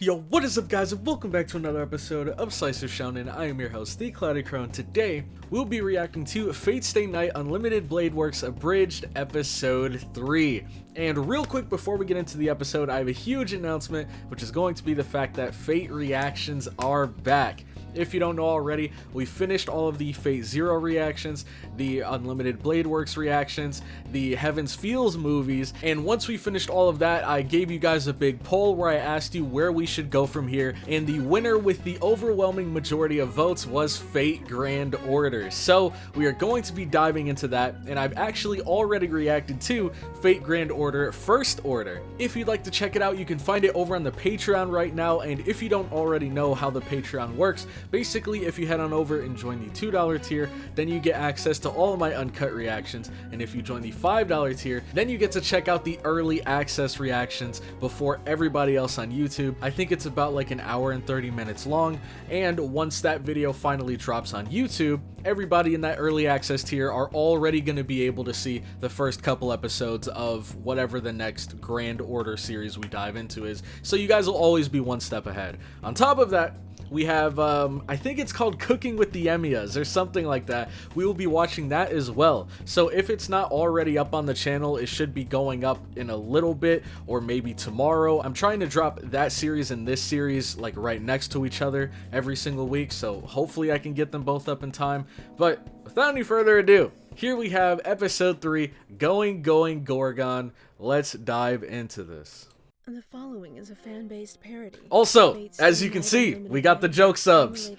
Yo, what is up guys, and welcome back to another episode of Slice of Shonen. I am your host, the CloudyCrow, and today we'll be reacting to Fate Stay Night Unlimited Blade Works Abridged Episode 3. And real quick before we get into the episode, I have a huge announcement, which is going to be the fact that Fate reactions are back. If you don't know already, we finished all of the Fate Zero reactions, the Unlimited Blade Works reactions, the Heaven's Feels movies, and once we finished all of that, I gave you guys a big poll where I asked you where we should go from here, and the winner with the overwhelming majority of votes was Fate Grand Order. So we are going to be diving into that, and I've actually already reacted to Fate Grand Order First Order. If you'd like to check it out, you can find it over on the Patreon right now, and if you don't already know how the Patreon works, basically, if you head on over and join the $2 tier, then you get access to all of my uncut reactions, and if you join the $5 tier, then you get to check out the early access reactions before everybody else on YouTube. I think it's about like an hour and 30 minutes long, and once that video finally drops on YouTube, everybody in that early access tier are already going to be able to see the first couple episodes of whatever the next Grand Order series we dive into is, so you guys will always be one step ahead. On top of that, we have, I think it's called Cooking with the Emiyas or something like that. We will be watching that as well. So if it's not already up on the channel, it should be going up in a little bit or maybe tomorrow. I'm trying to drop that series and this series like right next to each other every single week. So hopefully I can get them both up in time. But without any further ado, here we have episode 3, Going Gorgon. Let's dive into this. The following is a fan-based parody. Also, as you can see, we got the joke subs.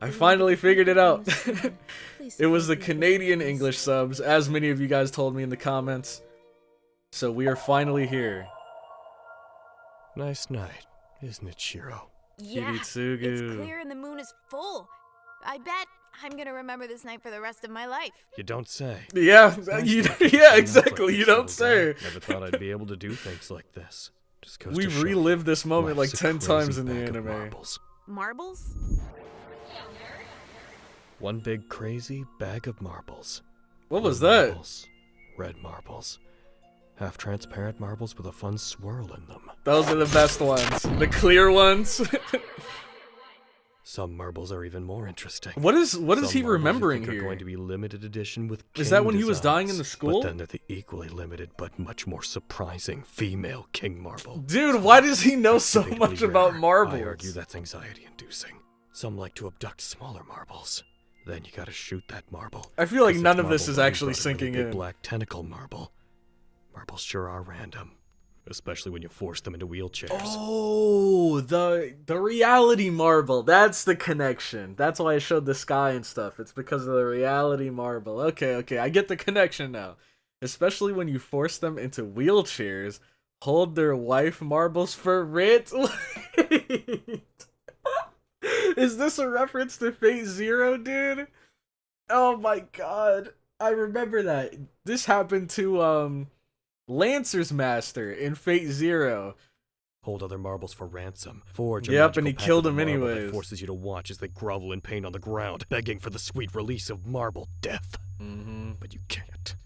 I finally figured it out. It was the Canadian English subs, as many of you guys told me in the comments. So we are finally here. Nice night, isn't it, Shiro? Yeah, Kiritsugu. it's clear and the moon is full. I bet I'm gonna remember this night for the rest of my life. You don't say. Yeah, yeah, exactly. You don't say. Never thought I'd be able to do things like this. Just goes We to show relived this moment like life's a 10 crazy times in the bag of anime. Marbles. Marbles? One big crazy bag of marbles. What was Blue that? Marbles, red marbles. Half transparent marbles with a fun swirl in them. Those are the best ones. The clear ones. Some marbles are even more interesting. What is Some he marbles you remembering think here? are going to be limited edition with Is that king when he was dying in the designs, school? But then they're the equally limited but much more surprising female king marble. Dude, why does he know so Typically much about rare. marbles? I argue that's anxiety-inducing. Some like to abduct smaller marbles. Then you gotta shoot that marble. I feel like 'Cause none it's of this marble is when you actually brought a really sinking big in. Black tentacle marble. Marbles sure are random, especially when you force them into wheelchairs. Oh, the reality marble. That's the connection. That's why I showed the sky and stuff. It's because of the reality marble. Okay, I get the connection now. Especially when you force them into wheelchairs. Hold their wife marbles for writ. Is this a reference to Fate Zero, dude? Oh my god. I remember that. This happened to, Lancer's Master in Fate Zero. Hold other marbles for ransom. Forge a Yep, and magical he pact killed with a him marble that anyways. forces you to watch as they grovel in pain on the ground, begging for the sweet release of marble death. But you can't,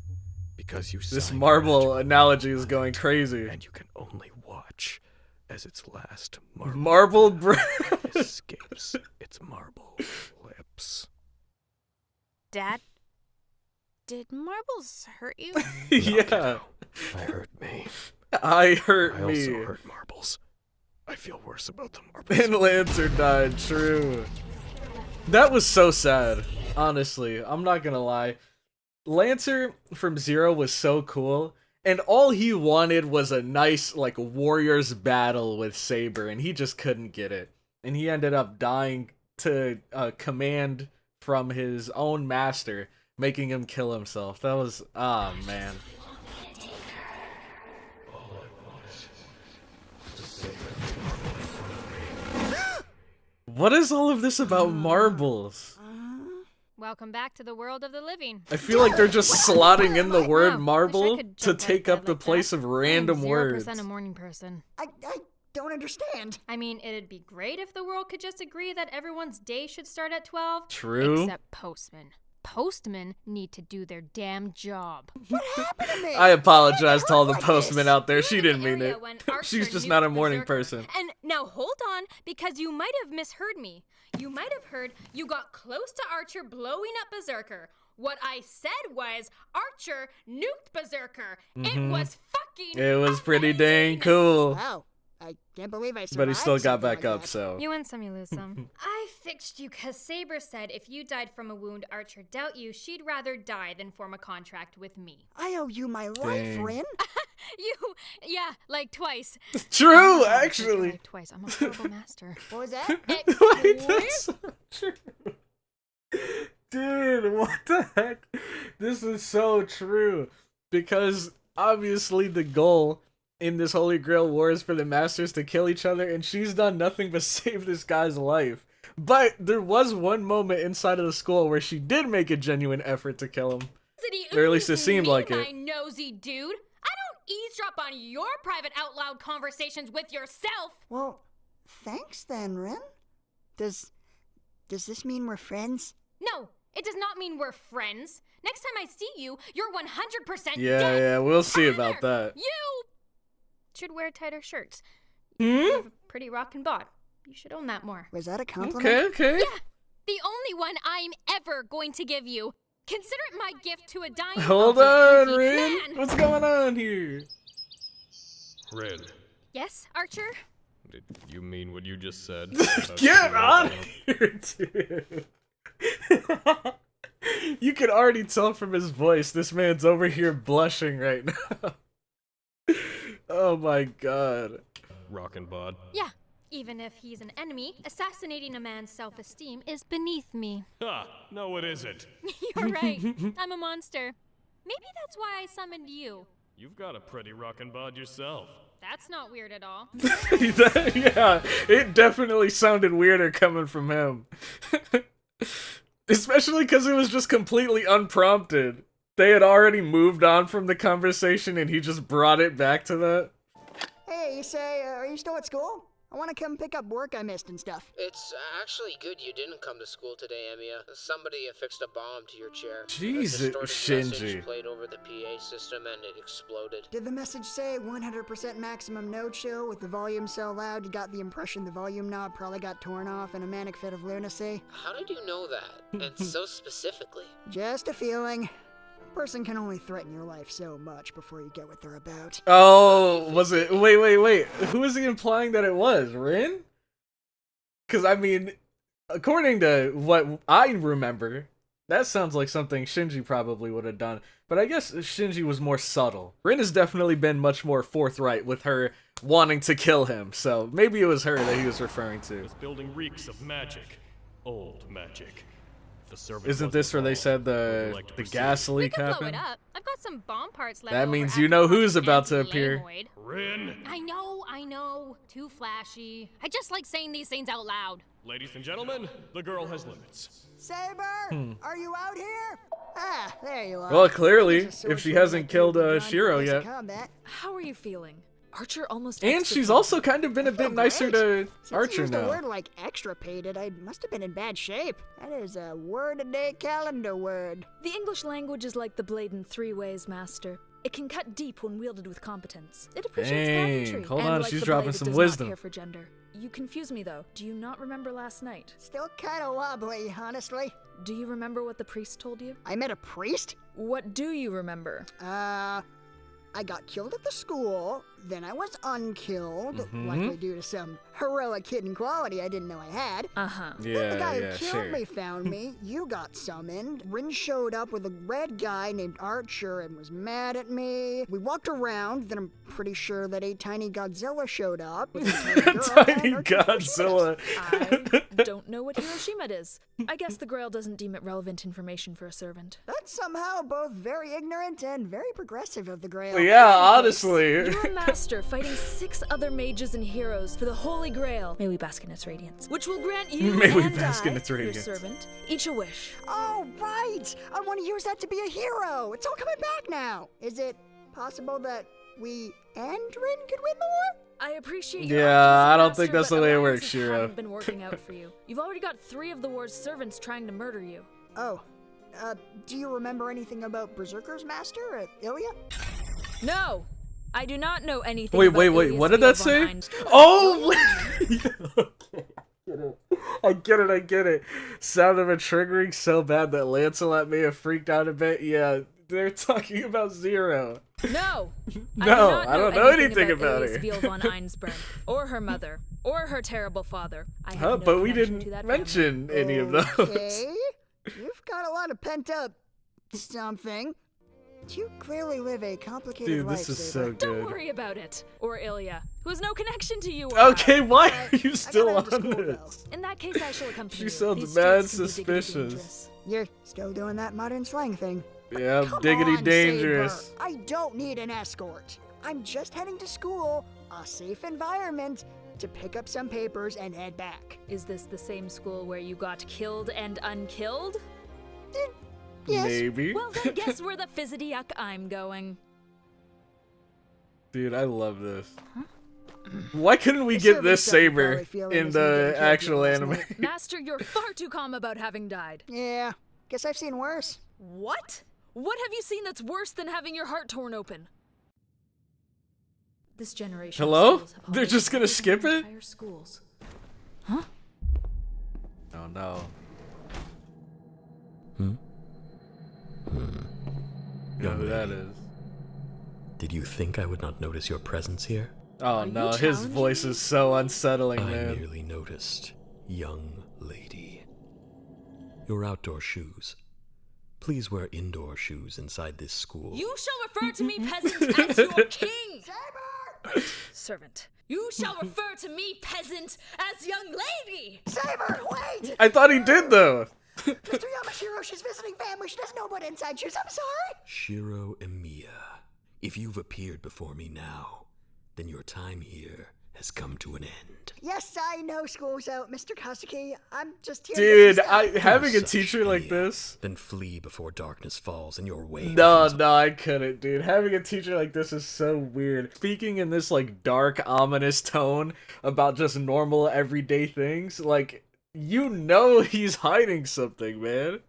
because you This signed a marble magical analogy is going crazy. and you can only watch as its last marble Marble breath. escapes its marble lips. Dad? Did marbles hurt you? Yeah. I hurt me. I hurt I me. also hurt marbles. I feel worse about the marbles. And Lancer died, true. That was so sad, honestly. I'm not gonna lie. Lancer from Zero was so cool, and all he wanted was a nice, like, warrior's battle with Saber, and he just couldn't get it. And he ended up dying to command from his own master, making him kill himself. That was, ah, man. What is all of this about marbles? Welcome back to the world of the living. I feel like they're just slotting in the word Wow, marble wish I could to jump take like up that the like place that. of random I'm 0% words. a morning person. I don't understand. I mean, it'd be great if the world could just agree that everyone's day should start at 12. True. Except postmen. Postmen need to do their damn job. What happened I apologize to all the like postmen this. out there. She didn't mean Area it. when Archer She's just knew not a the morning Berserker. person. And Now hold on, because you might have misheard me. You might have heard you got close to Archer blowing up Berserker. What I said was Archer nuked Berserker. It was fucking It was pretty amazing. dang cool. Wow, I can't believe I survived. But he still got something back like up, that. so. You win some, you lose some. I fixed you because Saber said if you died from a wound Archer dealt you, she'd rather die than form a contract with me. I owe you my life, Dang. Rin. Yeah, like twice. True, I saved your actually. life twice. I'm a horrible master. What was that? Wait, that's so true. Dude, what the heck? This is so true. Because obviously the goal in this Holy Grail war is for the masters to kill each other, and she's done nothing but save this guy's life. But there was one moment inside of the school where she did make a genuine effort to kill him. Or at least it seemed like it. My nosy dude. I don't eavesdrop on your private out loud conversations with yourself. Well, thanks then, Rin. Does this mean we're friends? No, it does not mean we're friends. Next time I see you, you're 100% Yeah, dead. yeah, we'll see Tanner, about that. You should wear tighter shirts. Hmm? You have a pretty rockin' bod. You should own that more. Was that a compliment? Okay. Yeah, the only one I'm ever going to give you. Consider it my gift to a dying Hold oh, on, man. Rin. What's going on here? Rin, Yes, Archer? did you mean what you just said? Get on here, dude. You can already tell from his voice this man's over here blushing right now. Oh my god. Rockin' bod. Yeah, even if he's an enemy, assassinating a man's self-esteem is beneath me. Ha! No, it isn't. You're right. I'm a monster. Maybe that's why I summoned you. You've got a pretty rockin' bod yourself. That's not weird at all. Yeah, it definitely sounded weirder coming from him. Especially because it was just completely unprompted. They had already moved on from the conversation and he just brought it back to that. Hey, you say, are you still at school? I want to come pick up work I missed and stuff. It's actually good you didn't come to school today, Emiya. Somebody affixed a bomb to your chair. Jesus, A distorted Shinji. message played over the PA system and it exploded. Did the message say 100% maximum no chill with the volume so loud you got the impression the volume knob probably got torn off in a manic fit of lunacy? How did you know that? And so specifically? Just a feeling. A person can only threaten your life so much before you get what they're about. Oh, was it? Wait. Who is he implying that it was? Rin? Because, I mean, according to what I remember, that sounds like something Shinji probably would have done. But I guess Shinji was more subtle. Rin has definitely been much more forthright with her wanting to kill him. So maybe it was her that he was referring to. This building reeks of magic. Old magic. The servant Isn't this where they said the gas We leak can blow happened? it up. I've got some bomb parts left That over means after you know Project who's about to Nancy appear. Lamoid. Rin! I know. Too flashy. I just like saying these things out loud. Ladies and gentlemen, the girl has limits. Saber, are you out here? Ah, there you are. Well, clearly, She's a sword if she shoulder hasn't that killed can't be drawn Shiro for yet. combat. How are you feeling? Archer almost And extra she's paid. also kind of been a bit feel nicer great. to Since you Archer used a now. word like extra-pated, I must have been in bad shape. That is a word-a-day calendar word. The English language is like the blade in three ways, Master. It can cut deep when wielded with competence. It appreciates Dang, pageantry. hold and on, like she's the dropping blade, it some does wisdom. Not care for gender. You confuse me though. Do you not remember last night? Still kind of wobbly, honestly. Do you remember what the priest told you? I met a priest? What do you remember? I got killed at the school, then I was unkilled, likely due to some heroic hidden quality I didn't know I had. Uh-huh. Then the Yeah, guy yeah, who killed sure. me found me, you got summoned, Rin showed up with a red guy named Archer and was mad at me. We walked around, then I'm pretty sure that a tiny Godzilla showed up. With a tiny girl, Tiny and Archer showed us. Godzilla. I don't know what Hiroshima is. I guess the Grail doesn't deem it relevant information for a servant. That's somehow both very ignorant and very progressive of the Grail. Yeah, honestly. You're a master fighting 6 other mages and heroes for the Holy Grail. May we bask in its radiance. Which will grant you May we and bask in I, its your radiance. servant, each a wish. Oh, right! I want to use that to be a hero! It's all coming back now! Is it possible that we and Rin could win the war? I appreciate your Yeah, optimism, I don't Master, think that's but the way it alliances works, Shiro. haven't been working out for you. You've already got 3 of the war's servants trying to murder you. Oh, do you remember anything about Berserker's master, Ilya? No! I do not know anything Wait, about Ilya's what did Theo that von say? Einstein. Oh! I get it. Sound of it triggering so bad that Lancelot may have freaked out a bit. Yeah, they're talking about Zero. No! No, I don't know anything about Elias her. Veal von Einsburn, or her mother, or her terrible father. I have no But we connection to didn't that mention any of those. Okay. You've got a lot of pent up something. You clearly live a complicated Dude, life. this is Saber. so Don't good. worry about it. Or Ilya, who has no connection to you. Or Okay, why are you I still gotta on head to school, this? in that case, I shall accompany She you. sounds These mad streets can be diggity suspicious. dangerous. You're still doing that modern slang thing. Yeah, Come diggity on, dangerous. Saber. I don't need an escort. I'm just heading to school, a safe environment, to pick up some papers and head back. Is this the same school where you got killed and unkilled? Yes. Maybe. Well, then guess where the fizzity-yuck I'm going. Dude, I love this. Why couldn't we The get servant this doesn't Saber probably feel in as the we did actual last anime? night. Master, you're far too calm about having died. Yeah, guess I've seen worse. What? What have you seen that's worse than having your heart torn open? This generation. of Hello? schools have They're already just gonna taken skip it? entire schools. Oh no. You know who that is. Did you think I would not notice your presence here? Oh you no, his challenging voice me? is so unsettling, I man. merely noticed, young lady. Your outdoor shoes. Please wear indoor shoes inside this school. You shall refer to me, peasant, as your king! Saber! Servant. You shall refer to me, peasant, as young lady! Saber, wait! I thought he did though. Mr. Yamashiro, she's visiting family. She doesn't know about inside shoes. I'm sorry. Shiro Emiya, if you've appeared before me now, then your time here has come to an end. Yes, I know school's out, Mr. Kasuki. I'm just here Dude, to get some having a Such teacher like Emiya, this. Then flee before darkness falls and your way No, begins. no, I couldn't, dude. Having a teacher like this is so weird. Speaking in this like dark, ominous tone about just normal, everyday things, like you know he's hiding something, man.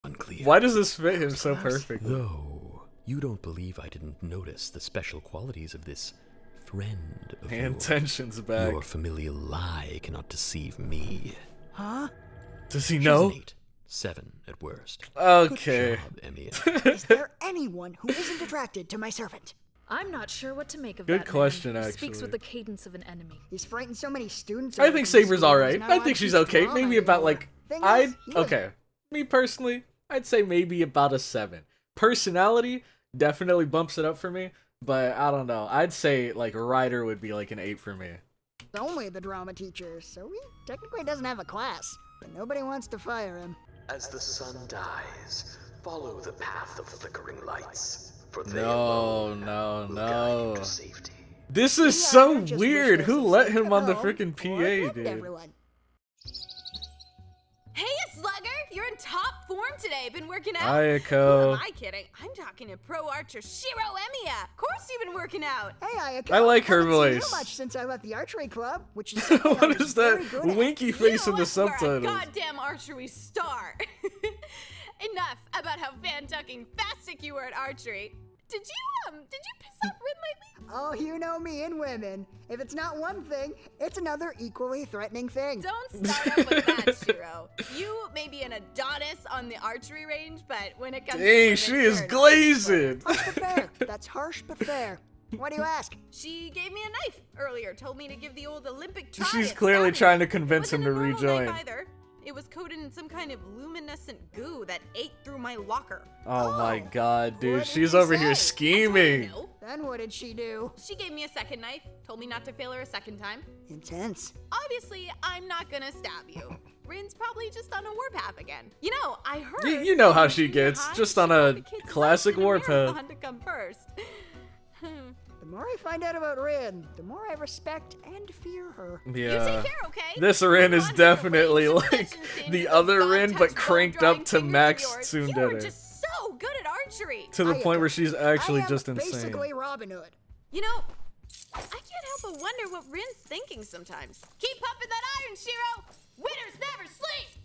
Unclear. Why does this fit him so perfectly? Though, you don't believe I didn't notice the special qualities of this friend of And yours. tension's back. Your familiar lie cannot deceive me. Huh? Does he She's know? an 8, 7 at worst. Okay. Good job, Emiya. Is there anyone who isn't attracted to my servant? I'm not sure what to make of Good that question, man who speaks actually. with the cadence of an enemy. He's frightened so many students. I away think from the Saber's school, alright. he's not I allowed think to she's teach okay. drama Maybe about anymore. like Thing I'd is, he doesn't- okay. Me personally, I'd say maybe about a 7. Personality definitely bumps it up for me, but I don't know. I'd say like Ryder would be like an 8 for me. He's only the drama teacher, so he technically doesn't have a class. But nobody wants to fire him. As the sun dies, follow the path of flickering lights, for they No, alone no, will guide you no. to safety. This is Yeah, so I just weird. wish Who this let was him on the home freaking or PA, threatened dude? everyone. Hey, Slugger! You're in top form today. Been working out? Ayako. Who am I kidding? I'm talking to pro archer Shiro Emiya. Of course you've been working out. Hey, Ayako. I like her Haven't seen voice. you much since I left the archery club, which is something I What was is that very good at. winky face you in know the what? We're a subtitles? goddamn archery star. Enough about how fan-tucking fastic you were at archery. Did you piss off Rin lately? Oh, you know me and women. If it's not one thing, it's another equally threatening thing. Don't start up with that, Shiro. You may be an Adonis on the archery range, but when it comes to Dang, women, she is you're an glazing. Harsh but fair. That's harsh but fair. Why do you ask? She gave me a knife earlier, told me to give the old Olympic try. She's at clearly stabbing. trying to convince him Wasn't to a normal rejoin. knife either. It was coated in some kind of luminescent goo that ate through my locker. Oh my Oh, god, dude. what did She's you over here say? scheming. No. Then what did she do? She gave me a second knife, told me not to fail her a second time. Intense. Obviously, I'm not gonna stab you. Rin's probably just on a warpath again. You know, I heard. You know how in she junior gets, high, just she on called a the kids classic left in a warpath. marathon to come first. The more I find out about Rin, the more I respect and fear her. You Yeah. take care, okay? This Rin is Move on to the definitely range of like sessions, James, the with other those Rin, but God-touched cranked bone-drying up to fingers max of yours. tsundere. You were just so good at archery. To the Ayako, point where she's actually I am just insane. basically Robin Hood. You know, I can't help but wonder what Rin's thinking sometimes. Keep pumping that iron, Shiro! Winners never sleep!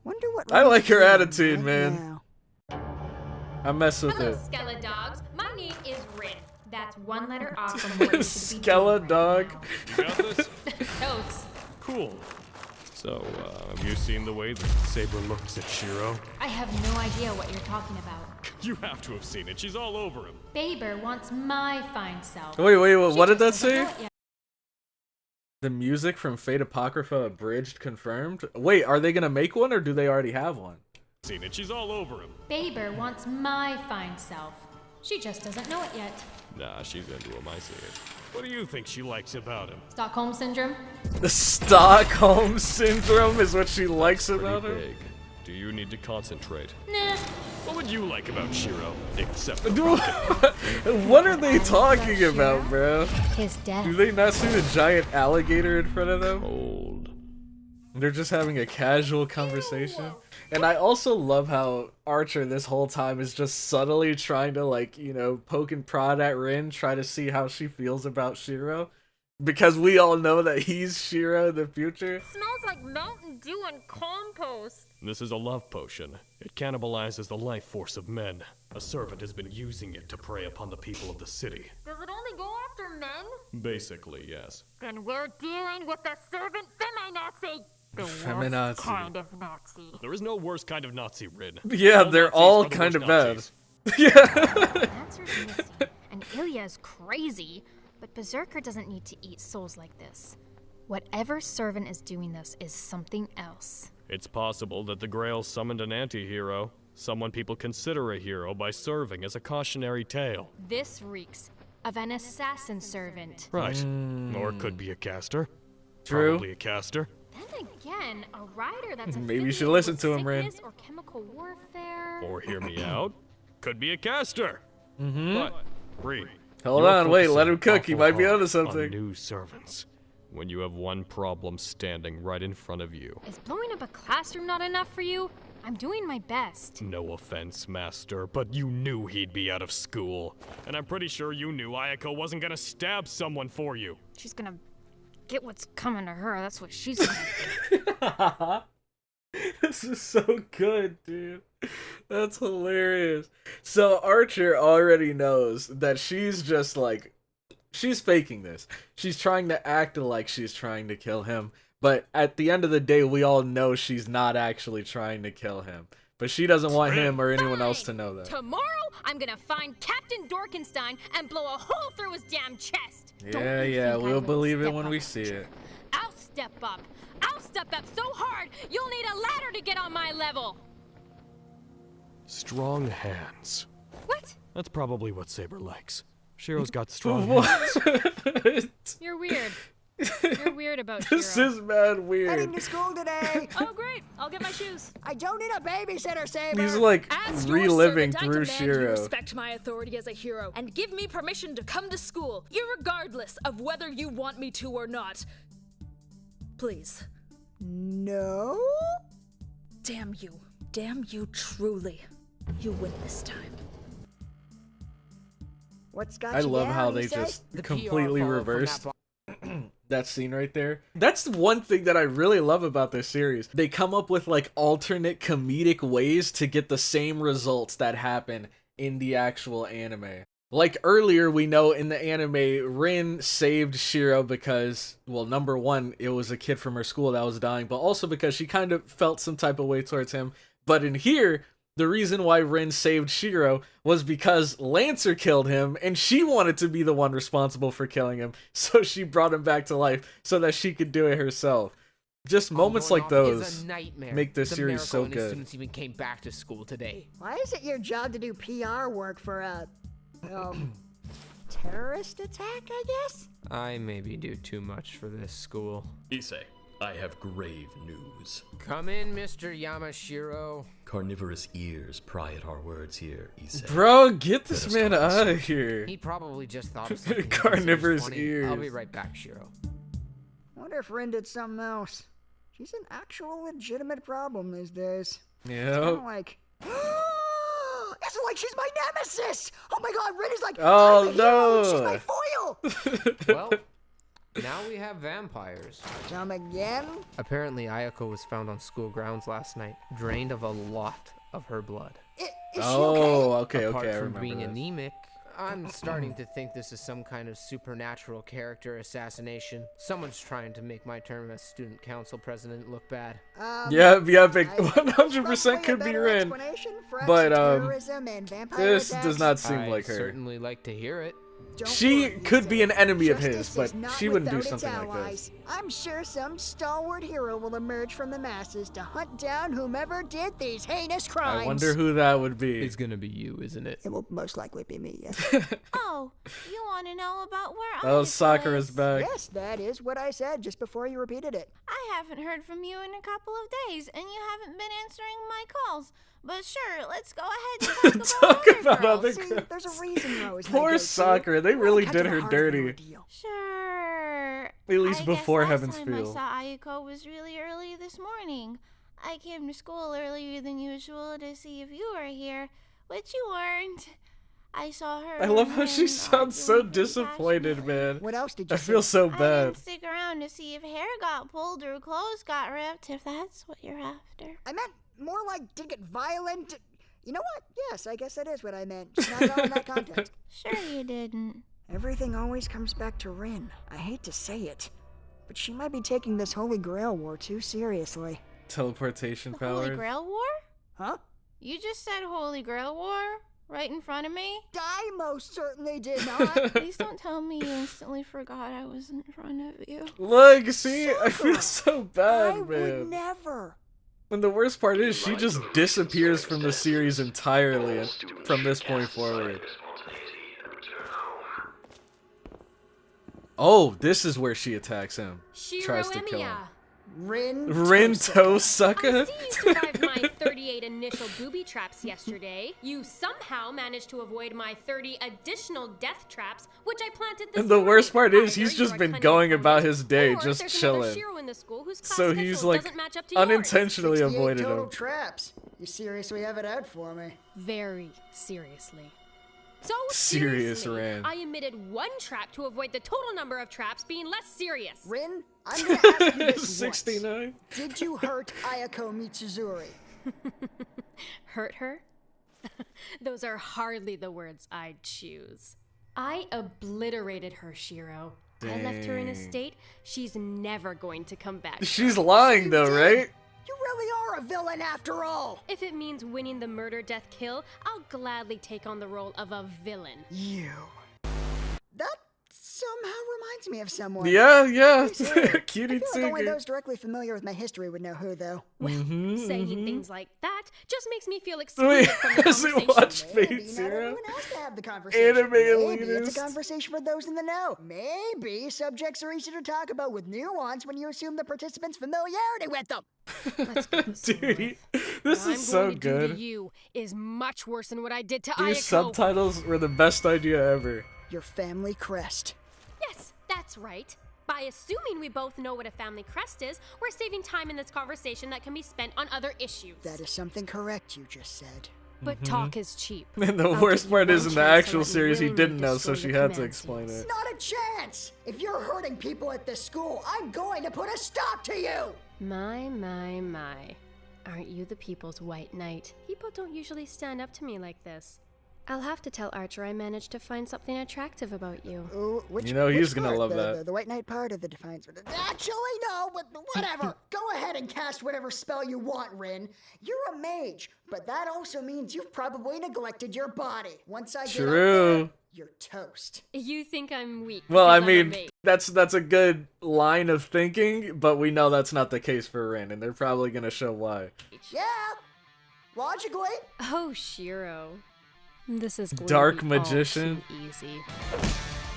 Wonder what. I Rin's like her doing attitude, right man. now. I mess with Hello, it. Skella dogs. My name is Rin. That's one letter off from where you should be. Skella dog. Oh, Cool. So, have you seen the way that Saber looks at Shiro? I have no idea what you're talking about. You have to have seen it. She's all over him. Baber wants my fine self. Wait, what did that She just doesn't say? know it yet. The music from Fate Apocrypha Abridged confirmed? Wait, are they gonna make one or do they already have one? Seen it. She's all over him. Baber wants my fine self. She just doesn't know it yet. Nah, she's into him. I see it. What do you think she likes about him? Stockholm Syndrome? The Stockholm Syndrome is what she likes about her? Big. Do you need to concentrate? Nah. What would you like about Shiro? Except the What are they talking about, bro? His death. Do they not see the giant alligator in front of them? Old. They're just having a casual conversation. And I also love how Archer this whole time is just subtly trying to, like, you know, poke and prod at Rin, try to see how she feels about Shiro. Because we all know that he's Shiro in the future. Smells like Mountain Dew and compost. This is a love potion. It cannibalizes the life force of men. A servant has been using it to prey upon the people of the city. Does it only go after men? Basically, yes. Then we're dealing with the servant feminazi. The Feminazi. worst kind of Nazi. There is no worse kind of Nazi, Rin. Yeah, they're Nazis all are the kind worst of bad. Nazis. Yeah. Answer's missing, and Ilya is crazy, but Berserker doesn't need to eat souls like this. Whatever servant is doing this is something else. It's possible that the Grail summoned an anti-hero, someone people consider a hero by serving as a cautionary tale. This reeks of an assassin servant. Right. Or it could be a caster. True. Probably a caster. Then again, a rider that's Maybe you should listen to him, Rin. or chemical warfare. Or hear me out. Could be a caster. But, Rin, Hold you're on, wait, let him focusing cook. He awful might be hard onto on something. new servants. When you have one problem standing right in front of you. Is blowing up a classroom not enough for you? I'm doing my best. No offense, Master, but you knew he'd be out of school. And I'm pretty sure you knew Ayako wasn't gonna stab someone for you. She's gonna get what's coming to her. That's what she's gonna do. This is so good, dude. That's hilarious. So Archer already knows that she's just like, she's faking this. She's trying to act like she's trying to kill him. But at the end of the day, we all know she's not actually trying to kill him. But she doesn't want him or anyone else to know that. Tomorrow, I'm gonna find Captain Dorkenstein and blow a hole through his damn chest. Yeah, we'll believe it when we see it. I'll step up. I'll step up so hard, you'll need a ladder to get on my level. Strong hands. What? That's probably what Saber likes. Shiro's got strong hands. You're weird. You're weird about This Shiro. is mad weird. Heading to school today. Oh, great. I'll get my shoes. I don't need a babysitter, Saber. He's like As your reliving servant, I through demand you Shiro. respect my authority as a hero and give me permission to come to school, irregardless of whether you want me to or not. Please. No? Damn you truly. You win this time. What's got I you love down, how you they say? just The PR completely follow from reversed that that scene right there. That's one thing that I really love about this series. They come up with like alternate comedic ways to get the same results that happen in the actual anime. Like earlier, we know in the anime, Rin saved Shiro because, well, number one, it was a kid from her school that was dying, but also because she kind of felt some type of way towards him. But in here, the reason why Rin saved Shiro was because Lancer killed him, and she wanted to be the one responsible for killing him, so she brought him back to life so that she could do it herself. Just moments Going like off is those a nightmare. make this It's a series miracle so any good. Students even came back to school today. Why is it your job to do PR work for a, terrorist attack, I guess? I maybe do too much for this school. Issei, I have grave news. Come in, Mr. Yamashiro. Carnivorous ears pry at our words here, Issei. Bro, get this Let us man start out soon. of here. He probably just thought of something. that was Carnivorous funny. ears. I'll be right back, Shiro. Wonder if Rin did something else. She's an actual legitimate problem these days. Yeah. Kind of like, it's like she's my nemesis. Oh my God, Rin is like, Oh, I'm the hero, and she's no. my foil. Well, now we have vampires. Come again? Apparently, Ayako was found on school grounds last night, drained of a lot of her blood. Is she okay? Oh, okay, Apart I from remember being this. anemic, I'm starting to think this is some kind of supernatural character assassination. Someone's trying to make my term as student council president look bad. Yeah, it 100% could be Rin. But, this does not seem like her. I'd certainly like to hear it. She could be an enemy of his, but she wouldn't do something like this. I'm sure some stalwart hero will emerge from the masses to hunt down whomever did these heinous crimes. I wonder who that would be. It's gonna be you, isn't it? It will most likely be me, yes. Oh, you want to know about where Oh, I Sakura's back. Yes, that is what I said just before you repeated it. I haven't heard from you in a couple of days, and you haven't been answering my calls. But sure, let's go ahead and talk about other girls. See, there's a reason Rose. Poor Sakura, they really did her dirty. Sure. At least before Heaven's Feel. Feel. I saw Ayako was really early this morning. I came to school earlier than usual to see if you were here, which you weren't. I saw her. I love how she sounds so disappointed, man. What else did you I feel so I bad. didn't stick around to see if hair got pulled or clothes got ripped, if that's what you're after. I meant more like, did it get violent? You know what? Yes, I guess that is what I meant. Just not at all in that context. Sure you didn't. Everything always comes back to Rin. I hate to say it, but she might be taking this Holy Grail war too seriously. Teleportation The powers. Holy Grail War? Huh? You just said Holy Grail War? Right in front of me? I most certainly did not. Please don't tell me you instantly forgot I was in front of you. Look, see, I feel so bad, I man. would never. And the worst part is, she just disappears from the series entirely from this point forward. Oh, this is where she attacks him. Tries to kill him. Rin Tosaka? I see you survived my 38 initial booby traps yesterday. You somehow managed to avoid my 30 additional death traps, which I planted this And the worst part morning. is, he's Either just you're been cunning going opponent, about his day, or just there's another chilling. Shiro in the school whose class So he's schedule like, doesn't match up to yours. unintentionally 68 avoided total him. traps. You seriously have it out for me? Very seriously. So Serious, seriously, Rin. I omitted one trap to avoid the total number of traps being less serious. Rin, I'm gonna ask you this 69? once. Did you hurt Ayako Mitsuzuri? Hurt her? Those are hardly the words I'd choose. I obliterated her, Shiro. I left her in a Dang. state she's never going to come back. She's lying though, right? You really are a villain after all. If it means winning the murder, death, kill, I'll gladly take on the role of a villain. You. That somehow reminds me of someone. Yeah, yeah. I Cutie feel like only Tsuki. those directly familiar with my history would know who, though. Saying things like that just makes me feel Wait, excluded from the has he conversation. watched Maybe Fate not Zero? everyone else to have the conversation. Anime Maybe elitist. it's a conversation for those in the know. Maybe subjects are easy to talk about with nuance when you assume the participant's familiarity with them. Let's get this over Dude, with. this What is I'm so going to do to good. you is much worse than what I did to These Ayako. subtitles were the best idea ever. Your family crest. Yes, that's right. By assuming we both know what a family crest is, we're saving time in this conversation that can be spent on other issues. That is something correct you just said. But talk is cheap. And the I'll worst give you part one is in the chance to actual let me series he really didn't make know, this so go she the had to command explain scenes. it. Not a chance! If you're hurting people at this school, I'm going to put a stop to you! My. Aren't you the people's white knight? People don't usually stand up to me like this. I'll have to tell Archer I managed to find something attractive about you. Ooh, which, You know he's which gonna part? love the, that. The white knight part of the Defiance. Actually, no, but whatever. Go ahead and cast whatever spell you want, Rin. You're a mage, but that also means you've probably neglected your body. Once I get up there, True. you're toast. You think I'm weak? Well, I because I'm a mean, mage. that's a good line of thinking, but we know that's not the case for Rin, and they're probably gonna show why. Yeah, logically. Oh, Shiro. This is going Dark to be all magician. too easy.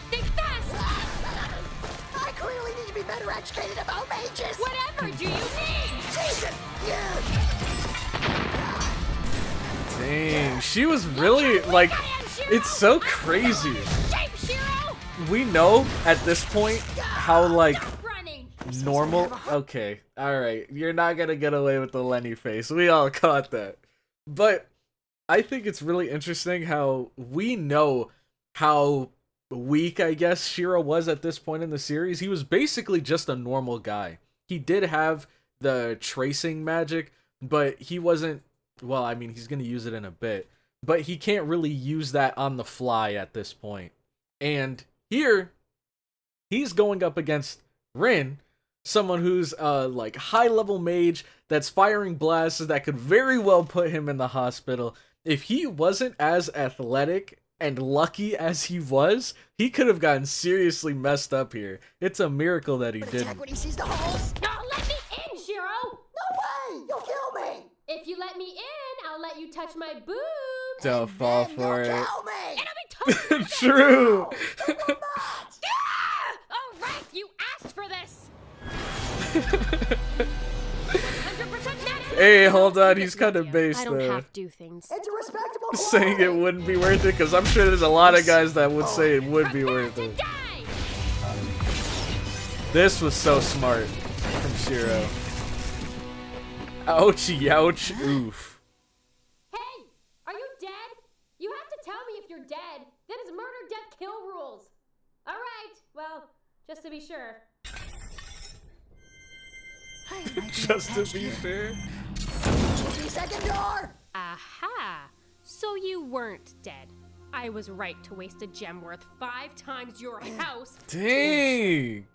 Think fast! I clearly need to be better educated about mages. Whatever do you need? Jesus, Dang, she was really, like, it's so crazy. Shape, Shiro! We know at this point how, like, Running! normal. Okay, alright, you're not gonna get away with the Lenny face. We all caught that. But I think it's really interesting how we know how weak, I guess, Shiro was at this point in the series. He was basically just a normal guy. He did have the tracing magic, but he wasn't, well, I mean, he's gonna use it in a bit, but he can't really use that on the fly at this point. And here, he's going up against Rin, someone who's like high-level mage that's firing blasts that could very well put him in the hospital. If he wasn't as athletic and lucky as he was, he could have gotten seriously messed up here. It's a miracle that he didn't. When he sees the holes. No, let me in, Shiro! No way! You'll kill me! If you let me in, I'll let you touch my boobs. Don't fall for it. Kill me! And I'll be totally True. All right, you asked for this. 100% Hey, hold on. He's kind of based I don't though. have to do things. It's a respectable Saying it wouldn't be worth it, because I'm sure there's a lot of guys that would say it would be worth it. This was so smart from Shiro. Ouchie, ouch, oof. Hey, are you dead? You have to tell me if you're dead. Then it's murder, death, kill rules. All right, well, just to be sure. Just to be fair. Second door! Aha! So you weren't dead. I was right to waste a gem worth 5 times your house. Dang.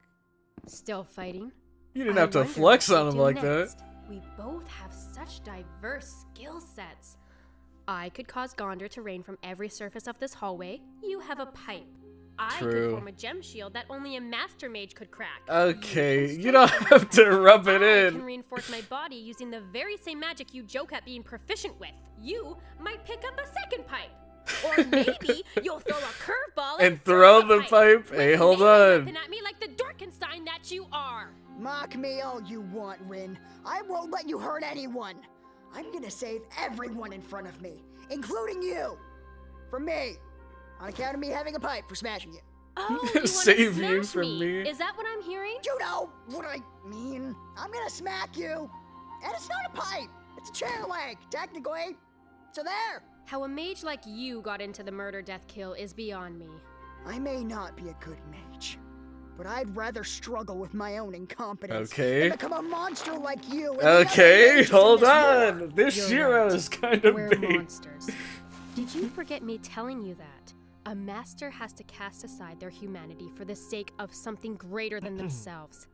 Still fighting? You didn't have to flex on him like that. We both have such diverse skill sets. I could cause Gondor to rain from every surface of this hallway. You have a pipe. I could form a gem shield that only a master mage could crack. Okay, you don't have to rub it I can in. reinforce my body using the very same magic you joke at being proficient with. You might pick up a second pipe. Or maybe you'll throw a curveball And throw the pipe. with Hey, hold melee on. weapon at me like the Dorkenstein that you are. Mock me all you want, Rin. I won't let you hurt anyone. I'm gonna save everyone in front of me, including you. From me. On account of me having a pipe for smashing you. Oh, you wanna Save you smash from me. Is that what I'm hearing? You know what I mean. I'm gonna smack you. And it's not a pipe. It's a chair leg, technically. So there. How a mage like you got into the murder, death, kill is beyond me. I may not be a good mage, but I'd rather struggle with my own incompetence Okay. than become a monster like you. and the Okay, other mages in hold this war. on. This Shiro is kind of We're big. monsters. Did you forget me telling you that? A master has to cast aside their humanity for the sake of something greater than themselves.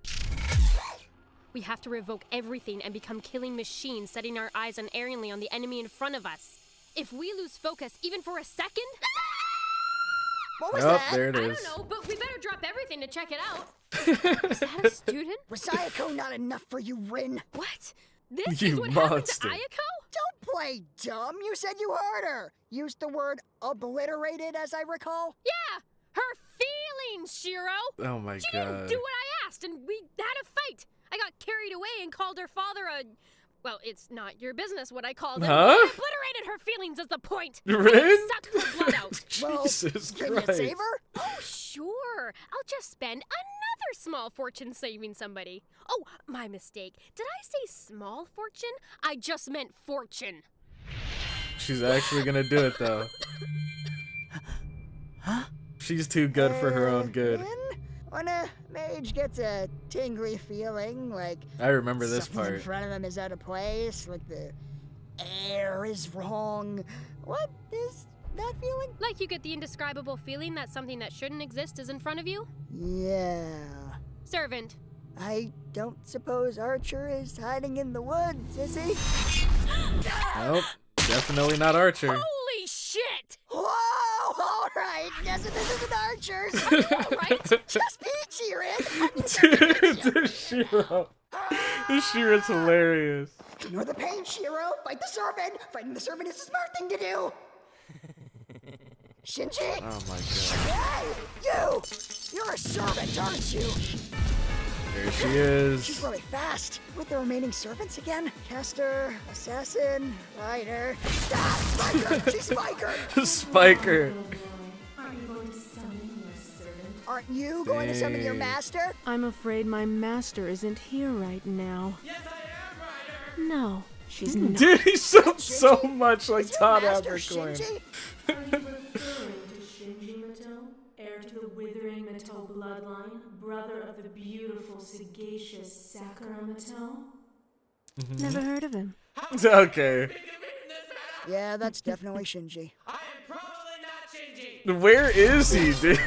We have to revoke everything and become killing machines, setting our eyes unerringly on the enemy in front of us. If we lose focus even for a second... What was Oh, that? there it I is. don't know, but we better drop everything to check it out. Is that a student? Was Sayako not enough for you, Rin? What? This You is what happened to monster. Ayako? Don't play dumb. You said you heard her. Used the word obliterated, as I recall. Yeah, her feelings, Shiro. Oh my She god. didn't do what I asked, and we had a fight. I got carried away and called her father a... Well, it's not your business what I called him. Huh? I obliterated her feelings is the point. I Rin? sucked her blood out. Well, Jesus can Christ. you save her? Oh, sure. I'll just spend another small fortune saving somebody. Oh, my mistake. Did I say small fortune? I just meant fortune. She's actually gonna do it though. She's too good for her own good. Rin? When a mage gets a tingly feeling, like I remember this something in part. front of them is out of place, like the air is wrong. What is that feeling? Like you get the indescribable feeling that something that shouldn't exist is in front of you? Yeah. Servant. I don't suppose Archer is hiding in the woods, is he? Nope. Definitely not Archer. Holy shit! Whoa! All right, guess this isn't Archer's. All right. Just peachy, Rin. Dude, this Shiro. This Shiro's hilarious. Ignore the pain, Shiro. Fight the servant. Fighting the servant is a smart thing to do. Shinji? Oh my god. Hey, you're a servant, aren't you? There she is. She's really fast. With the remaining servants again? Caster, assassin, rider. Ah, Spiker! She's Spiker! Spiker. Aren't you going to summon your Dang. master? I'm afraid my master isn't here right now. Yes, I am, Ryder. No, she's not. Dude, he sounds so much like Is your Todd master Abercorn. Shinji? Are you referring to Shinji Mato, heir to the withering Mato bloodline, brother of the beautiful, sagacious Sakura Mato? Never heard of him. Okay. Yeah, that's definitely Shinji. Where is he, dude?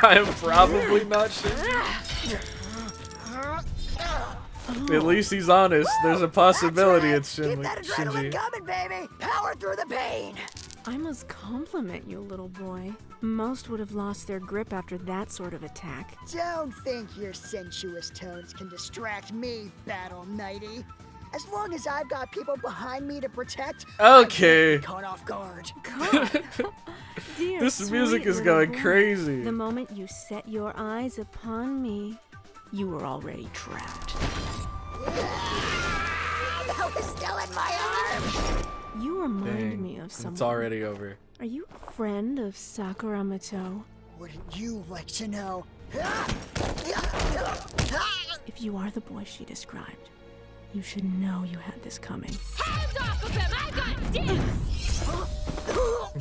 I am probably not Shinji. At least he's honest. There's a possibility it's Keep that Shinji. adrenaline coming, baby. Power through the pain. I must compliment you, little boy. Most would have lost their grip after that sort of attack. Don't think your sensuous tones can distract me, Battle Knighty. As long as I've got people behind me to protect, Okay. I won't be caught off guard. God. Dear This music sweet is little going boy, crazy. The moment you set your eyes upon me, you were already trapped. That was still in my arm. You remind Dang, me of someone. it's already over. Are you a friend of Sakura Mato? Wouldn't you like to know? If you are the boy she described, you should know you had this coming. Hands off of him! I got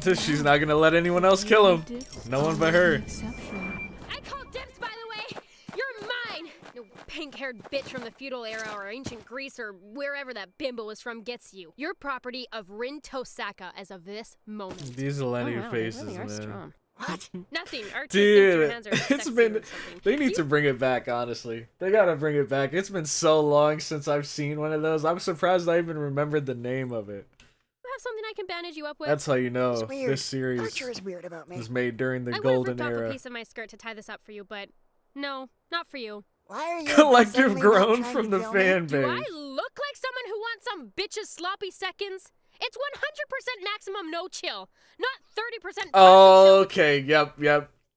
dibs! She's not gonna let anyone else kill him. No one but her. I call dibs, by the way! You're mine! No pink-haired bitch from the feudal era or ancient Greece or wherever that bimbo was from gets you. You're property of Rin Tosaka as of this moment. These Lenny wow, faces, they really are man. strong. What? Nothing. Archie thinks Dude, your hands are it's sexy been. or something. They need to bring it back, honestly. They gotta bring it back. It's been so long since I've seen one of those. I'm surprised I even remembered the name of it. You have something I can bandage you up with? That's how you know It's weird. this series Archer is weird about me. was made during the I would have golden ripped off a era. piece of my skirt to tie this up for you, but no, not for you. Why are you Collective suddenly not groan trying from to the kill me? fan Do I base. look like someone who wants some bitch's sloppy seconds? It's 100% maximum no chill, not 30% Okay, yep.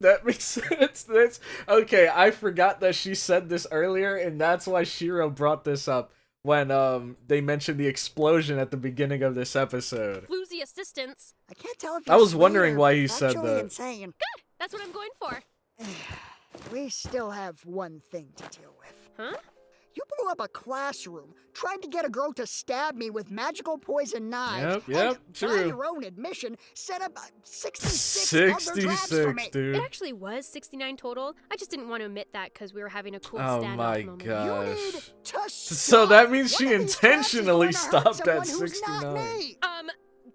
That makes sense. That's okay. I forgot that she said this earlier, and that's why Shiro brought this up when they mentioned the explosion at the beginning of this episode. floozy assistance. I can't tell if I was you're wondering sweet or why he said actually that. Insane. Good, that's what I'm going for. We still have one thing to deal with. Huh? You blew up a classroom, tried to get a girl to stab me with magical poison knives. Yep, and true. by your own admission, set up 66 other traps for me. 66, dude. It actually was 69 total. I just didn't want to admit that because we were having a cool Oh standoff my moment. gosh. So that means she intentionally stopped at someone who's not 69. me.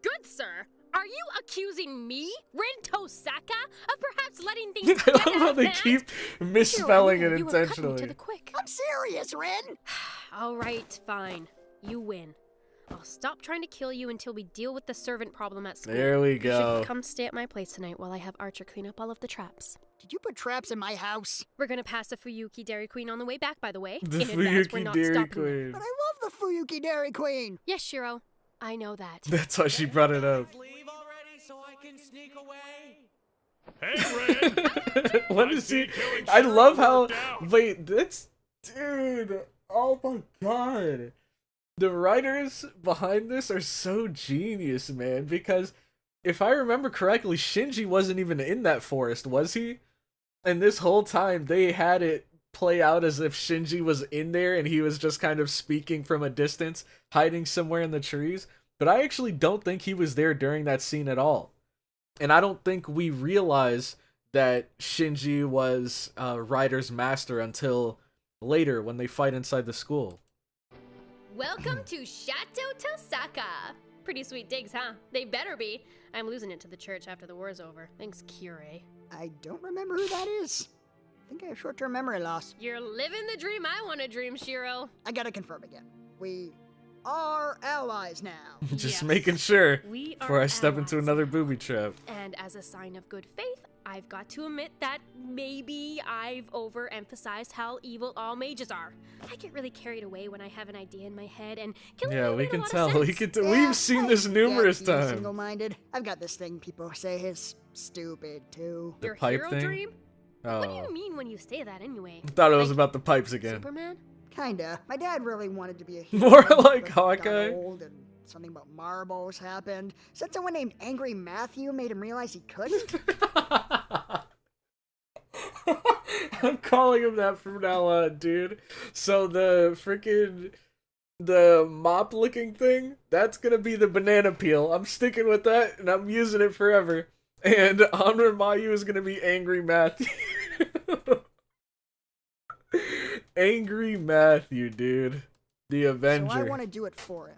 Good sir. Are you accusing me, Rin Tosaka, of perhaps letting things I get love out how of they hand? keep misspelling it You were cutting to intentionally. the quick. I'm serious, Rin. All right, fine. You win. I'll stop trying to kill you until we deal with the servant problem at school. There we You go. should come stay at my place tonight while I have Archer clean up all of the traps. Did you put traps in my house? We're gonna pass the Fuyuki Dairy Queen on the way back, by the way. The In advance, we're Fuyuki not Dairy stopping there. Queen. But I love the Fuyuki Dairy Queen. Yes, Shiro. I know that. That's why she brought it up. Hey, Ren! What is he? I love how. Wait, that's. Dude. Oh my god. The writers behind this are so genius, man. Because if I remember correctly, Shinji wasn't even in that forest, was he? And this whole time they had it play out as if Shinji was in there and he was just kind of speaking from a distance, hiding somewhere in the trees. But I actually don't think he was there during that scene at all. And I don't think we realize that Shinji was Ryder's master until later when they fight inside the school. Welcome to Chateau Tosaka. Pretty sweet digs, huh? They better be. I'm losing it to the church after the war's over. Thanks, Kyrie. I don't remember who that is. I think I have short-term memory loss. You're living the dream I want to dream, Shiro. I gotta confirm again. We are allies now. Just Yes. making sure We are before I step into allies another now. booby trap. And as a sign of good faith, I've got to admit that maybe I've overemphasized how evil all mages are. I get really carried away when I have an idea in my head, and killing Yeah, them we made a can lot of tell. We sense. can we've seen this numerous Being times. single-minded. I've got this thing people say is stupid too. The Your pipe hero thing? dream? What do Oh. you mean when you say that anyway? Thought it was Like about the pipes again. Superman? Kinda. My dad really wanted to be a hero. More like but Hawkeye. got old and something about marbles happened. Said someone named Angry Matthew made him realize he couldn't. I'm calling him that from now on, dude. So the mop licking thing, that's gonna be the banana peel. I'm sticking with that and I'm using it forever. And Honor Mayu is gonna be Angry Matthew. Angry Matthew, dude. The Avenger. So I want to do it for him.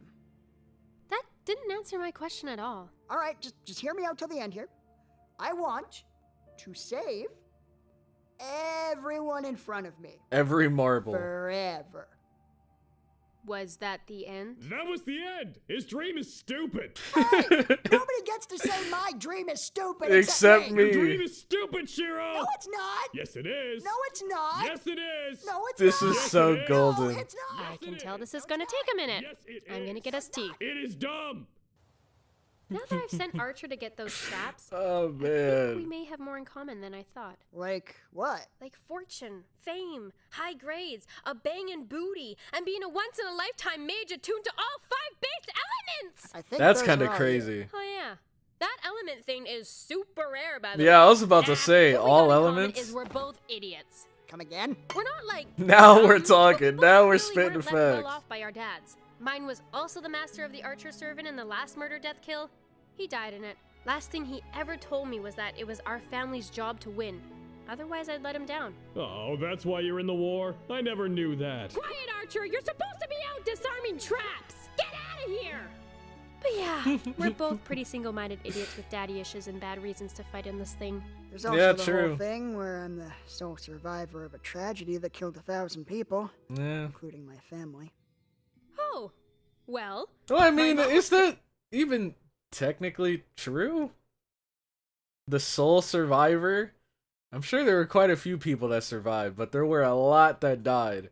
That didn't answer my question at all. All right, just hear me out till the end here. I want to save everyone in front of me. Every marble. Forever. Was that the end? That was the end! His dream is stupid! Hey! Nobody gets to say my dream is stupid Except me. Your dream is stupid, Shiro! No, it's not! Yes, it is! No, it's not! Yes, it is! No, it's This not! is so Yes, it is. golden. No, it's not! I can tell this is gonna take a minute. Yes, it I'm gonna is. get us tea. It is dumb! Now that I've sent Archer to get those straps, Oh, I think we man. may have more in common than I thought. Like what? Like fortune, fame, high grades, a banging booty, and being a once-in-a-lifetime mage attuned to all 5 base elements! I think That's those kind are of all crazy. Oh yeah. That element thing is super rare, by the way. Yeah, I was about to Nah, say, what we all got in common elements? Is we're both idiots. Come again? We're not like Now dumb, we're but talking. we Now both we're really spitting weren't left well facts. off by our dads. Mine was also the master of the Archer servant in the last murder death kill. He died in it. Last thing he ever told me was that it was our family's job to win. Otherwise, I'd let him down. Oh, that's why you're in the war? I never knew that. Quiet, Archer! You're supposed to be out disarming traps! Get out of here! But yeah, we're both pretty single-minded idiots with daddy issues and bad reasons to fight in this thing. There's also Yeah, the true. whole thing where I'm the sole survivor of a tragedy that killed 1,000 people, Yeah. including my family. Oh, well, Well, I mean, is that even technically true? The sole survivor? I'm sure there were quite a few people that survived, but there were a lot that died.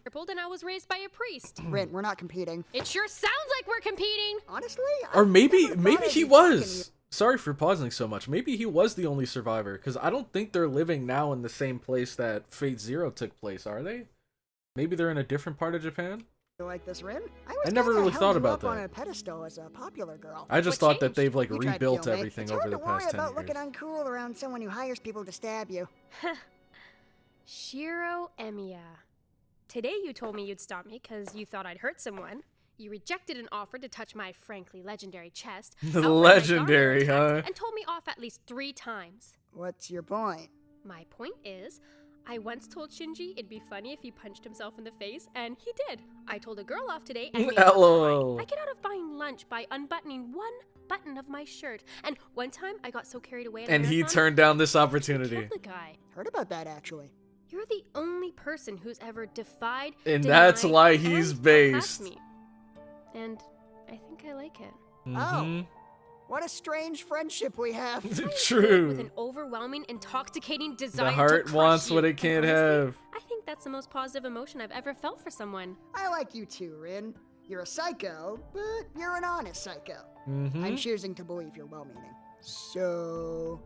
crippled and I was raised by a priest. Rin, we're not competing. It sure sounds like we're competing. Honestly? Or maybe never thought I'd he be talking to was. Sorry for pausing so much. Maybe he was the only survivor, because I don't think they're living now in the same place that Fate Zero took place, are they? Maybe they're in a different part of Japan? You like this, Rin? I never really thought about on that. a pedestal as a popular girl. I just What thought that changed? they've like You tried to rebuilt kill me. everything It's over hard the to worry past 10 about looking years. uncool around someone who hires people to stab you. Shiro Emiya. Today you told me you'd stop me because you thought I'd hurt someone. You rejected an offer to touch my frankly legendary chest. outright my Legendary, garment huh? attack, And told me off at least 3 times. What's your point? My point is, I once told Shinji it'd be funny if he punched himself in the face, and he did. I told a girl off today and made her LOL. cry. I get out of buying lunch by unbuttoning one button of my shirt. And one time I got so carried away at a And he marathon, turned down this I opportunity. killed the guy. Heard about that, actually. You're the only person who's ever defied, And that's denied, why and he's bypassed based. me. And I think I like it. Mhm. What a strange friendship we have. With True. an overwhelming, intoxicating desire The heart to wants crush what you. it can't And honestly, have. I think that's the most positive emotion I've ever felt for someone. I like you too, Rin. You're a psycho, but you're an honest psycho. Mhm. I'm choosing to believe you're well-meaning. So,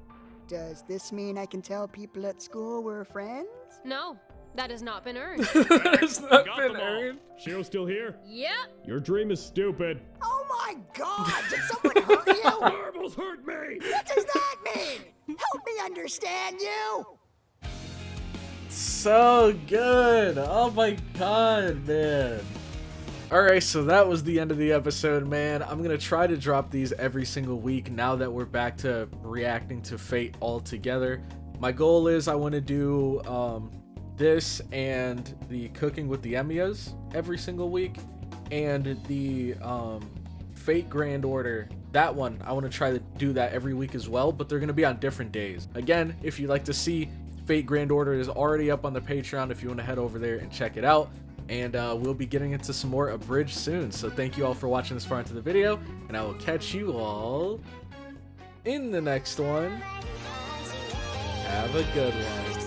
does this mean I can tell people at school we're friends? No, that has not been earned. It's I not got been them all. earned. Shiro's still here? Yep. Your dream is stupid. Oh my god! Did someone hurt you? Marbles hurt me! What does that mean? Help me understand you! So good. Oh my god, man. Alright, so that was the end of the episode, man. I'm gonna try to drop these every single week now that we're back to reacting to Fate all together. My goal is I want to do this and the cooking with the Emiyas every single week, and the Fate Grand Order. That one, I want to try to do that every week as well, but they're going to be on different days. Again, if you'd like to see, Fate Grand Order is already up on the Patreon if you want to head over there and check it out. And we'll be getting into some more Abridged soon. So thank you all for watching this far into the video, and I will catch you all in the next one. Have a good one.